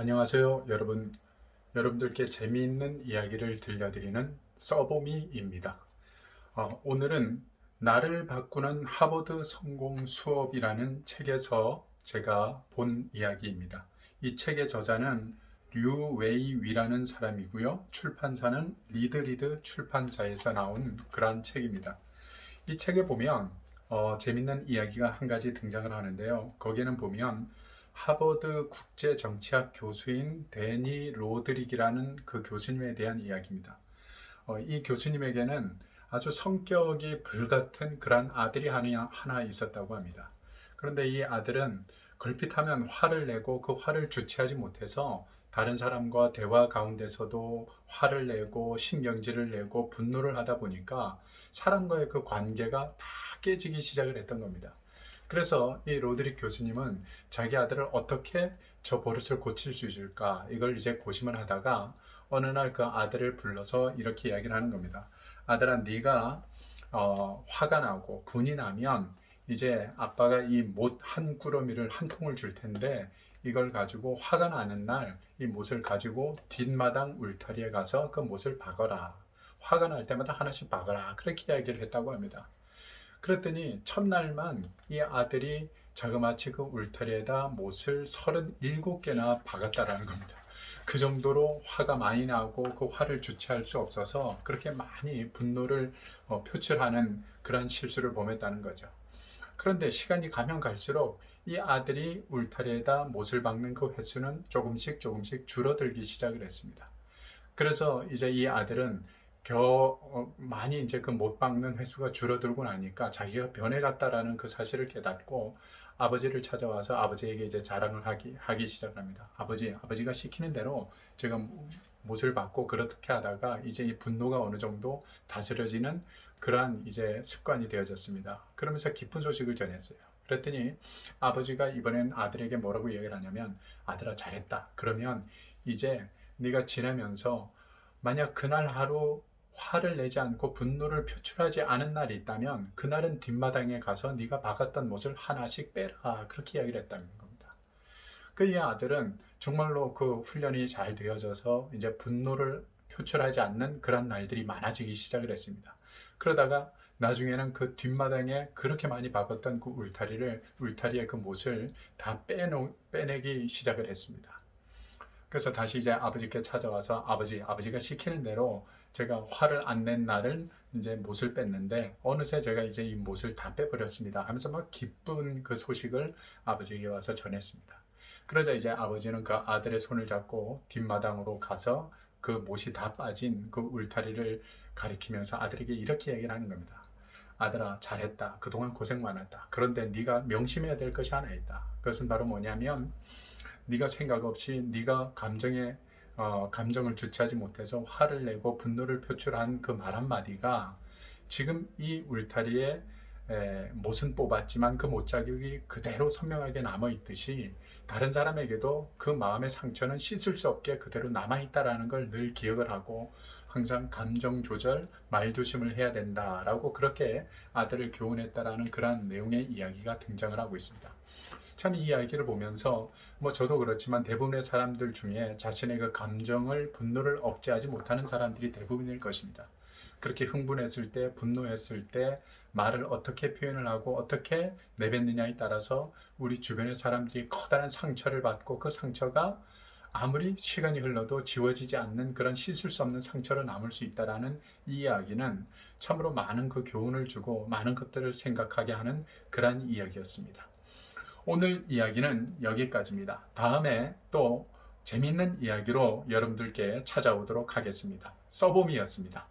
안녕하세요, 여러분. 여러분들께 재미있는 이야기를 들려드리는 써보미입니다. 오늘은 나를 바꾸는 하버드 성공 수업이라는 책에서 제가 본 이야기입니다. 이 책의 저자는 류 웨이 위라는 사람이고요. 출판사는 리드 출판사에서 나온 그런 책입니다. 이 책에 보면 재밌는 이야기가 한 가지 등장을 하는데요. 거기에는 보면 하버드 국제정치학 교수인 데니 로드릭이라는 그 교수님에 대한 이야기입니다. 이 교수님에게는 아주 성격이 불같은 그런 아들이 하나 있었다고 합니다. 그런데 이 아들은 걸핏하면 화를 내고 그 화를 주체하지 못해서 다른 사람과 대화 가운데서도 화를 내고 신경질을 내고 분노를 하다 보니까 사람과의 그 관계가 다 깨지기 시작을 했던 겁니다. 그래서 이 로드릭 교수님은 자기 아들을 어떻게 저 버릇을 고칠 수 있을까 이걸 이제 고심을 하다가 어느 날 그 아들을 불러서 이렇게 이야기를 하는 겁니다. 아들아, 네가 화가 나고 분이 나면 이제 아빠가 이 못 한 꾸러미를 한 통을 줄 텐데 이걸 가지고 화가 나는 날 이 못을 가지고 뒷마당 울타리에 가서 그 못을 박아라. 화가 날 때마다 하나씩 박아라. 그렇게 이야기를 했다고 합니다. 그랬더니 첫날만 이 아들이 자그마치 그 울타리에다 못을 37개나 박았다라는 겁니다. 그 정도로 화가 많이 나고 그 화를 주체할 수 없어서 그렇게 많이 분노를 표출하는 그런 실수를 범했다는 거죠. 그런데 시간이 가면 갈수록 이 아들이 울타리에다 못을 박는 그 횟수는 조금씩 줄어들기 시작을 했습니다. 그래서 이제 이 아들은 많이 이제 그 못 박는 횟수가 줄어들고 나니까 자기가 변해갔다라는 그 사실을 깨닫고 아버지를 찾아와서 아버지에게 이제 자랑을 하기 시작합니다. 아버지가 시키는 대로 제가 못을 박고 그렇게 하다가 이제 이 분노가 어느 정도 다스려지는 그러한 이제 습관이 되어졌습니다. 그러면서 기쁜 소식을 전했어요. 그랬더니 아버지가 이번엔 아들에게 뭐라고 이야기를 하냐면, 아들아 잘했다. 그러면 이제 네가 지내면서 만약 그날 하루 화를 내지 않고 분노를 표출하지 않은 날이 있다면 그날은 뒷마당에 가서 네가 박았던 못을 하나씩 빼라. 그렇게 이야기를 했다는 겁니다. 그 이 아들은 정말로 그 훈련이 잘 되어져서 이제 분노를 표출하지 않는 그런 날들이 많아지기 시작을 했습니다. 그러다가 나중에는 그 뒷마당에 그렇게 많이 박았던 그 울타리의 그 못을 다 빼내기 시작을 했습니다. 그래서 다시 이제 아버지께 찾아와서 아버지가 시키는 대로 제가 화를 안 낸 날은 이제 못을 뺐는데 어느새 제가 이제 이 못을 다 빼버렸습니다 하면서 막 기쁜 그 소식을 아버지에게 와서 전했습니다. 그러자 이제 아버지는 그 아들의 손을 잡고 뒷마당으로 가서 그 못이 다 빠진 그 울타리를 가리키면서 아들에게 이렇게 얘기를 하는 겁니다. 아들아 잘했다. 그동안 고생 많았다. 그런데 네가 명심해야 될 것이 하나 있다. 그것은 바로 뭐냐면 네가 생각 없이 네가 감정을 주체하지 못해서 화를 내고 분노를 표출한 그 말 한마디가 지금 이 울타리에 못은 뽑았지만 그 못자국이 그대로 선명하게 남아있듯이 다른 사람에게도 그 마음의 상처는 씻을 수 없게 그대로 남아있다라는 걸 늘 기억을 하고 항상 감정 조절, 말조심을 해야 된다라고 그렇게 아들을 교훈했다라는 그런 내용의 이야기가 등장을 하고 있습니다. 참 이 이야기를 보면서 저도 그렇지만 대부분의 사람들 중에 자신의 그 감정을, 분노를 억제하지 못하는 사람들이 대부분일 것입니다. 그렇게 흥분했을 때, 분노했을 때 말을 어떻게 표현을 하고 어떻게 내뱉느냐에 따라서 우리 주변의 사람들이 커다란 상처를 받고 그 상처가 아무리 시간이 흘러도 지워지지 않는 그런 씻을 수 없는 상처로 남을 수 있다라는 이 이야기는 참으로 많은 그 교훈을 주고 많은 것들을 생각하게 하는 그런 이야기였습니다. 오늘 이야기는 여기까지입니다. 다음에 또 재미있는 이야기로 여러분들께 찾아오도록 하겠습니다. 써봄이었습니다.